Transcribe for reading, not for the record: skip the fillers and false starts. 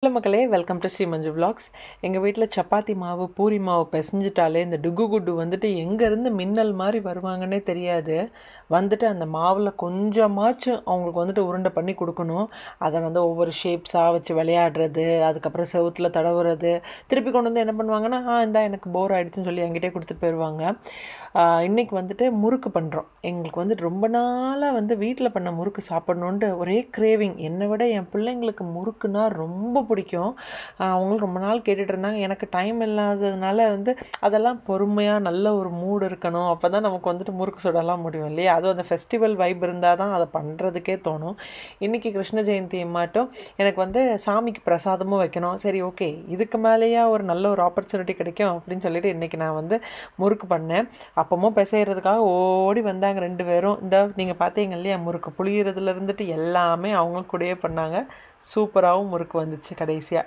Hello மக்களே, welcome to Sri Manju vlogs. எங்கள் வீட்டில் சப்பாத்தி மாவு பூரி மாவு பிசைஞ்சிட்டாலே இந்த டுகு குட்டு வந்துட்டு எங்கேருந்து மின்னல் மாதிரி வருவாங்கன்னே தெரியாது. வந்துட்டு அந்த மாவில் கொஞ்சமாச்சும் அவங்களுக்கு வந்துட்டு உருண்டை பண்ணி கொடுக்கணும். அதை வந்து ஒவ்வொரு ஷேப்ஸாக வச்சு விளையாடுறது, அதுக்கப்புறம் செவுத்தில் தடவுறது, திருப்பி கொண்டு வந்து என்ன பண்ணுவாங்கன்னா, இந்தா எனக்கு போர் ஆகிடுச்சுன்னு சொல்லி என்கிட்டே கொடுத்துட்டு போயிடுவாங்க. இன்றைக்கி வந்துட்டு முறுக்கு பண்ணுறோம். எங்களுக்கு வந்துட்டு ரொம்ப நாளாக வந்து வீட்டில் பண்ண முறுக்கு சாப்பிட்ணுன்ட்டு ஒரே கிரேவிங். என்னை விட என் பிள்ளைங்களுக்கு முறுக்குன்னா ரொம்ப பிடிக்கும். அவங்களும் ரொம்ப நாள் கேட்டுட்டு இருந்தாங்க. எனக்கு டைம் இல்லாததுனால வந்து அதெல்லாம் பொறுமையாக நல்ல ஒரு மூடு இருக்கணும், அப்போ தான் நமக்கு வந்துட்டு முறுக்கு சுடலாம் முடியும் இல்லையா. அதுவும் அந்த ஃபெஸ்டிவல் வைப் இருந்தால் தான் அதை பண்ணுறதுக்கே தோணும். இன்றைக்கி கிருஷ்ண ஜெயந்தி மாட்டும் எனக்கு வந்து சாமிக்கு பிரசாதமும் வைக்கணும். சரி, ஓகே, இதுக்கு மேலேயா ஒரு நல்ல ஒரு ஆப்பர்ச்சுனிட்டி கிடைக்கும் அப்படின்னு சொல்லிட்டு இன்றைக்கி நான் வந்து முறுக்கு பண்ணேன். அப்பமும் பிசைகிறதுக்காக ஓடி வந்தாங்க 2 பேரும். இந்த நீங்கள் பார்த்தீங்க இல்லையா, முறுக்கு புளியறதுல இருந்துட்டு எல்லாமே அவங்க கூடயே பண்ணாங்க. சூப்பராகவும் முறுக்கு வந்துச்சு கடைசியாக.